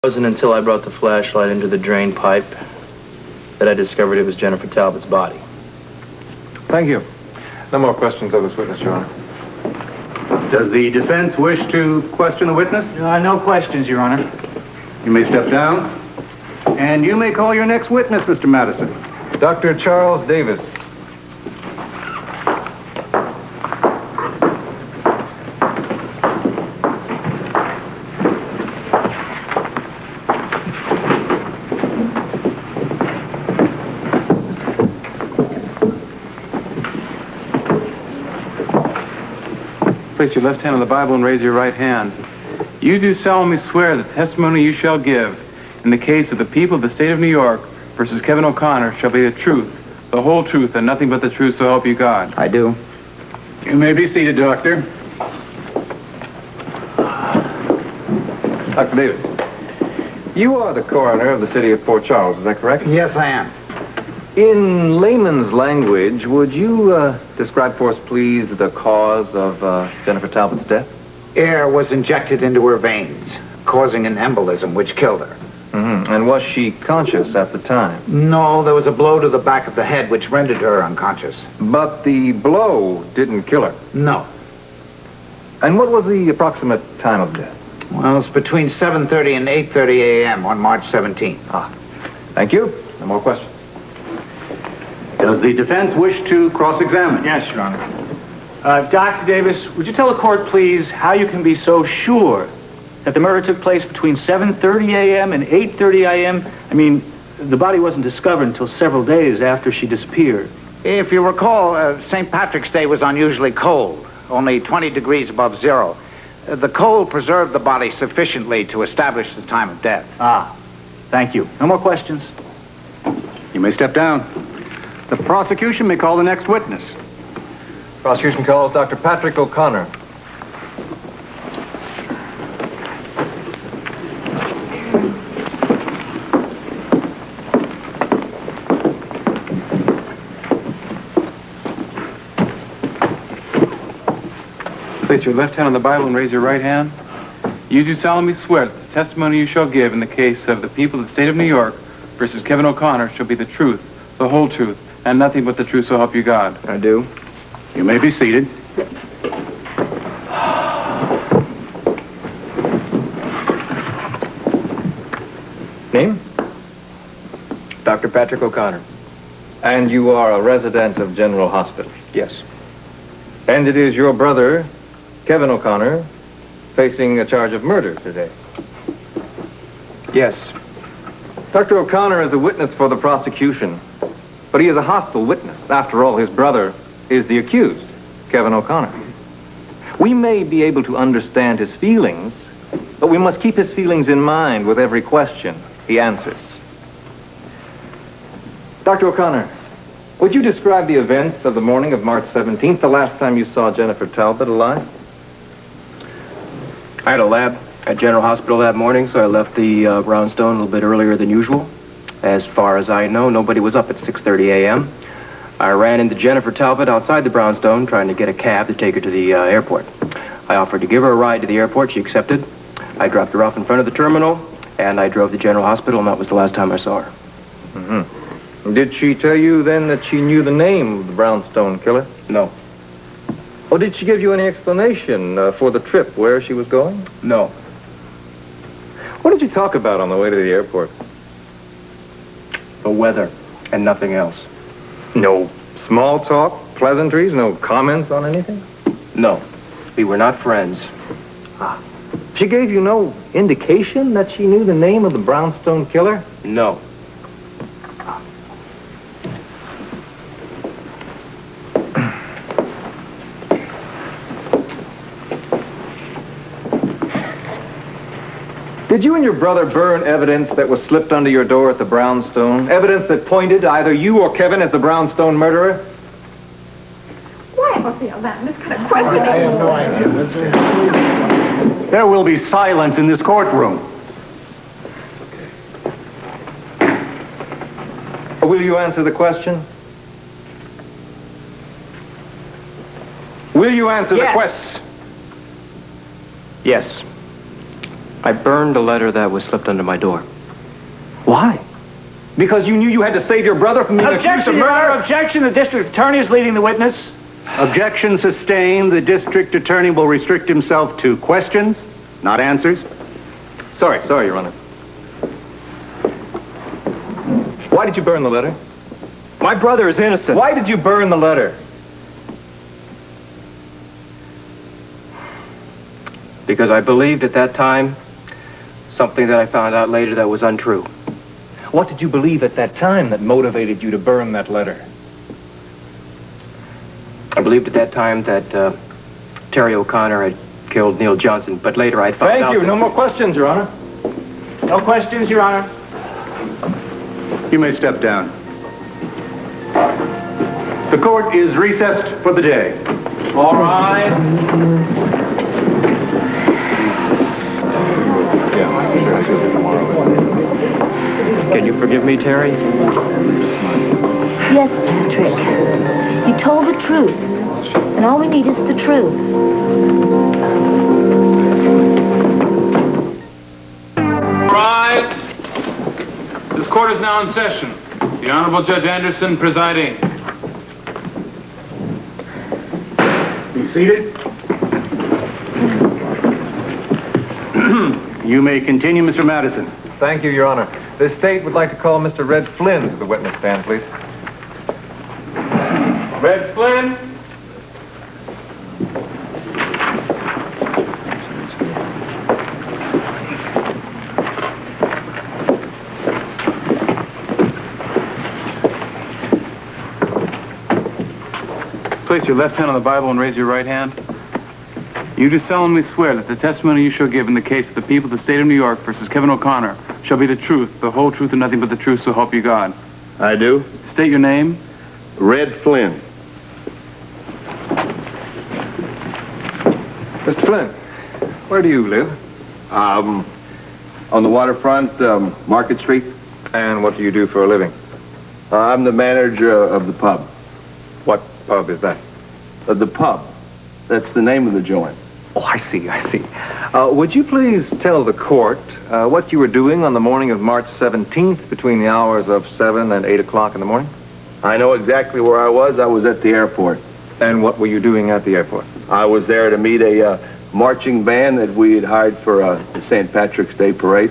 It wasn't until I brought the flashlight into the drain pipe that I discovered it was Jennifer Talbot's body. Thank you. No more questions of this witness, Your Honor. Does the defense wish to question the witness? No questions, Your Honor. You may step down. And you may call your next witness, Mr. Madison. Dr. Charles Davis. Place your left hand on the Bible and raise your right hand. You do solemnly swear the testimony you shall give in the case of the people of the state of New York versus Kevin O'Connor shall be the truth, the whole truth, and nothing but the truth, so help you God. I do. You may be seated, Doctor. Dr. Davis, you are the coroner of the city of Port Charles, is that correct? Yes, I am. In layman's language, would you describe for us, please, the cause of Jennifer Talbot's death? Air was injected into her veins, causing an embolism, which killed her. Mm-hmm. And was she conscious at the time? No, there was a blow to the back of the head, which rendered her unconscious. But the blow didn't kill her. No. And what was the approximate time of death? Well, it's between 7:30 and 8:30 a.m. on March 17th. Thank you. No more questions. Does the defense wish to cross-examine? Yes, Your Honor. Dr. Davis, would you tell the court, please, how you can be so sure that the murder took place between 7:30 a.m. and 8:30 a.m.? I mean, the body wasn't discovered until several days after she disappeared. If you recall, St. Patrick's Day was unusually cold, only 20 degrees above zero. The cold preserved the body sufficiently to establish the time of death. Thank you. No more questions? You may step down. The prosecution may call the next witness. Prosecution calls Dr. Patrick O'Connor. Place your left hand on the Bible and raise your right hand. You do solemnly swear that the testimony you shall give in the case of the people of the state of New York versus Kevin O'Connor shall be the truth, the whole truth, and nothing but the truth, so help you God. I do. You may be seated. Name? Dr. Patrick O'Connor. And you are a resident of General Hospital? Yes. And it is your brother, Kevin O'Connor, facing a charge of murder today? Yes. Dr. O'Connor is a witness for the prosecution, but he is a hostile witness. After all, his brother is the accused, Kevin O'Connor. We may be able to understand his feelings, but we must keep his feelings in mind with every question he answers. Dr. O'Connor, would you describe the events of the morning of March 17th, the last time you saw Jennifer Talbot alive? I had a lab at General Hospital that morning, so I left the brownstone a little bit earlier than usual. As far as I know, nobody was up at 6:30 a.m. I ran into Jennifer Talbot outside the brownstone trying to get a cab to take her to the airport. I offered to give her a ride to the airport. She accepted. I dropped her off in front of the terminal, and I drove to General Hospital, and that was the last time I saw her. Mm-hmm. Did she tell you then that she knew the name of the brownstone killer? No. Or did she give you any explanation for the trip, where she was going? No. What did you talk about on the way to the airport? The weather and nothing else. No small talk, pleasantries, no comments on anything? No. We were not friends. She gave you no indication that she knew the name of the brownstone killer? No. Did you and your brother burn evidence that was slipped under your door at the brownstone? Evidence that pointed to either you or Kevin as the brownstone murderer? Why must be all that? This kind of questioning. I have no idea. There will be silence in this courtroom. Will you answer the question? Will you answer the question? Yes. I burned a letter that was slipped under my door. Why? Because you knew you had to save your brother from being accused of Objection, Your murder? Honor, objection. The district attorney is leading the witness. Objection sustained. The district attorney will restrict himself to questions, not answers. Sorry, Your Honor. Why did you burn the letter? My brother is innocent. Why did you burn the letter? Because I believed at that time something that I found out later that was untrue. What did you believe at that time that motivated you to burn that letter? I believed at that time that Terry O'Connor had killed Neil Johnson, but later I found out Thank you. that- No more questions, Your Honor. No questions, Your Honor. You may step down. The court is recessed for the day. All right. Can you forgive me, Terry? Yes, Patrick. You told the truth. And all we need is the truth. Rise. This court is now in session. The Honorable Judge Anderson presiding. Be seated. You may continue, Mr. Madison. Thank you, Your Honor. The state would like to call Mr. Red Flynn to the witness stand, please. Red Flynn. Place your left hand on the Bible and raise your right hand. You do solemnly swear that the testimony you shall give in the case of the people of the state of New York versus Kevin O'Connor shall be the truth, the whole truth, and nothing but the truth, so help you God. I do. State your name. Red Flynn. Mr. Flynn, where do you live? On the waterfront, Market Street. And what do you do for a living? I'm the manager of the pub. What pub is that? The pub. That's the name of the joint. Oh, I see. Would you please tell the court what you were doing on the morning of March 17th between the hours of 7 and 8 o'clock in the morning? I know exactly where I was. I was at the airport. And what were you doing at the airport? I was there to meet a marching band that we had hired for the St. Patrick's Day parade.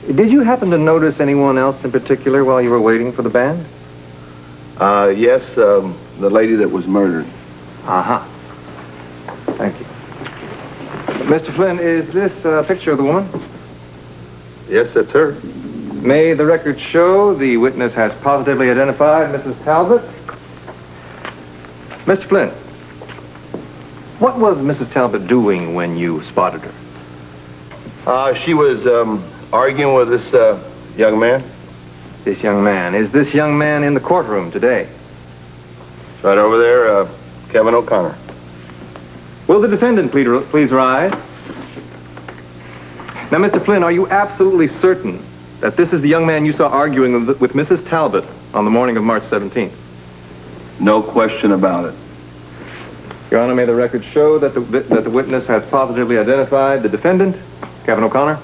Did you happen to notice anyone else in particular while you were waiting for the band? Yes, the lady that was murdered. Uh-huh. Thank you. Mr. Flynn, is this a picture of the woman? Yes, that's her. May the record show the witness has positively identified Mrs. Talbot? Mr. Flynn, what was Mrs. Talbot doing when you spotted her? She was arguing with this young man. This young man. Is this young man in the courtroom today? Right over there, Kevin O'Connor. Will the defendant please rise? Now, Mr. Flynn, are you absolutely certain that this is the young man you saw arguing with Mrs. Talbot on the morning of March 17th? No question about it. Your Honor, may the record show that the witness has positively identified the defendant, Kevin O'Connor?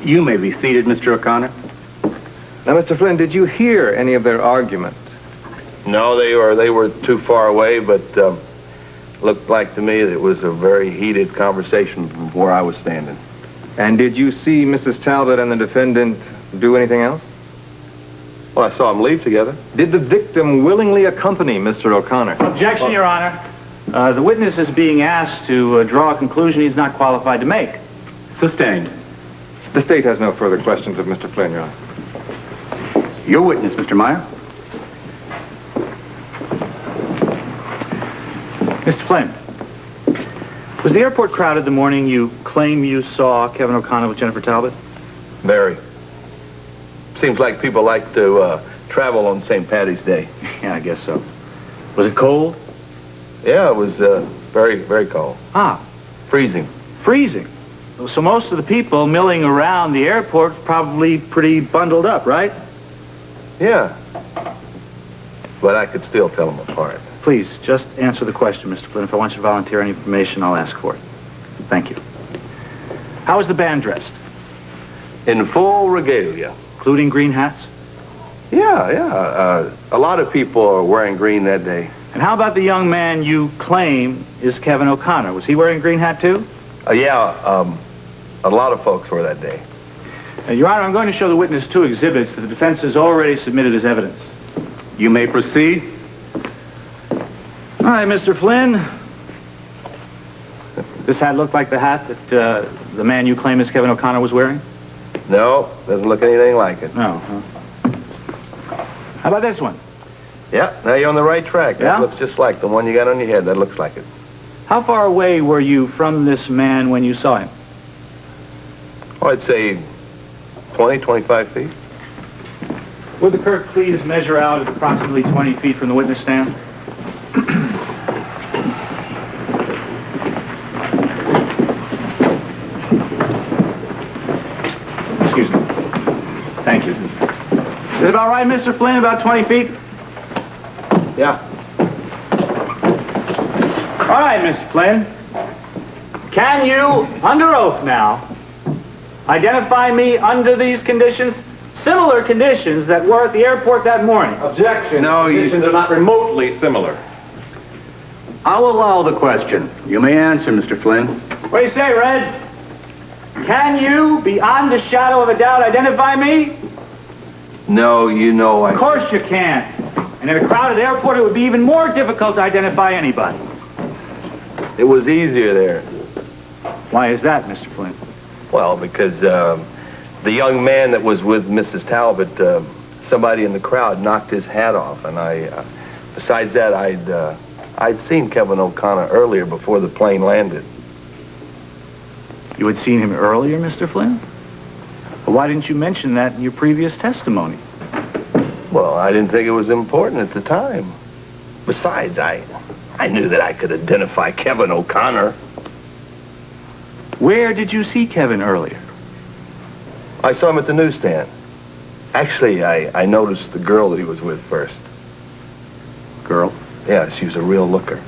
You may be seated, Mr. O'Connor. Now, Mr. Flynn, did you hear any of their argument? No, they were too far away, but looked like to me that it was a very heated conversation from where I was standing. And did you see Mrs. Talbot and the defendant do anything else? Well, I saw them leave together. Did the victim willingly accompany Mr. O'Connor? Objection, Your Honor. The witness is being asked to draw a conclusion he's not qualified to make. Sustained. The state has no further questions of Mr. Flynn, Your Honor. Your witness, Mr. Meyer. Mr. Flynn, was the airport crowded the morning you claim you saw Kevin O'Connor with Jennifer Talbot? Very. Seems like people like to travel on St. Patty's Day. Yeah, I guess so. Was it cold? Yeah, it was very, very cold. Ah, Freezing. freezing. So most of the people milling around the airport probably pretty bundled up, right? Yeah. But I could still tell them apart. Please, just answer the question, Mr. Flynn. If I want you to volunteer any information, I'll ask for it. Thank you. How was the band dressed? In full regalia. Including green hats? Yeah. A lot of people are wearing green that day. And how about the young man you claim is Kevin O'Connor? Was he wearing a green hat, too? A lot of folks were that day. Your Honor, I'm going to show the witness 2 exhibits that the defense has already submitted as evidence. You may proceed. All right, Mr. Flynn. This hat looked like the hat that the man you claim is Kevin O'Connor was wearing? No, doesn't look anything like it. No. How about this one? Yeah, now you're on the right track. That Yeah? looks just like the one you got on your head. That looks like it. How far away were you from this man when you saw him? Oh, I'd say 20, 25 feet. Would the clerk please measure out at approximately 20 feet from the witness stand? Excuse me. Thank you. Is it about right, Mr. Flynn? About 20 feet? Yeah. All right, Mr. Flynn. Can you, under oath now, identify me under these conditions, similar conditions that were at the airport that morning? Objection. No, conditions are not remotely similar. I'll allow the question. You may answer, Mr. Flynn. What do you say, Red? Can you, beyond a shadow of a doubt, identify me? No, you know I... Of course you can't. And in a crowded airport, it would be even more difficult to identify anybody. It was easier there. Why is that, Mr. Flynn? Well, because the young man that was with Mrs. Talbot, somebody in the crowd knocked his hat off, and besides that, I'd seen Kevin O'Connor earlier before the plane landed. You had seen him earlier, Mr. Flynn? Well, why didn't you mention that in your previous testimony? Well, I didn't think it was important at the time. Besides, I knew that I could identify Kevin O'Connor. Where did you see Kevin earlier? I saw him at the newsstand. Actually, I noticed the girl that he was with first. Girl? Yeah, she was a real looker.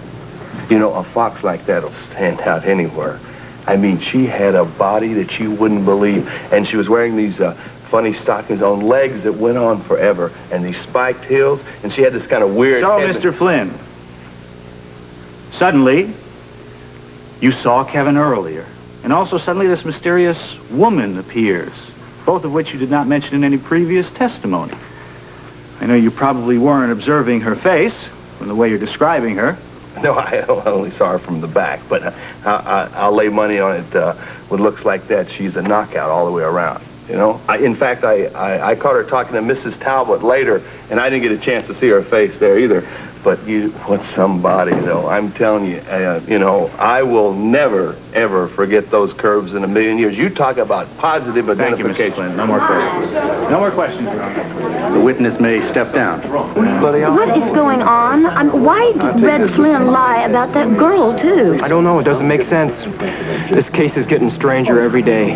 You know, a fox like that'll stand out anywhere. I mean, she had a body that you wouldn't believe, and she was wearing these funny stockings on legs that went on forever, and these spiked heels, and she had this kind of weird... So, Mr. Flynn, suddenly, you saw Kevin earlier, and also suddenly this mysterious woman appears, both of which you did not mention in any previous testimony. I know you probably weren't observing her face from the way you're describing her. No, I only saw her from the back, but I'll lay money on it. With looks like that, she's a knockout all the way around, you know? In fact, I caught her talking to Mrs. Talbot later, and I didn't get a chance to see her face there either. But what somebody, though. I'm telling you, you know, I will never, ever forget those curves in a million years. You talk about positive identification. Thank you, Mr. Flynn. No more questions. No more questions, Your Honor. The witness may step down. What is going on? Why did Red Flynn lie about that girl, too? I don't know. It doesn't make sense. This case is getting stranger every day.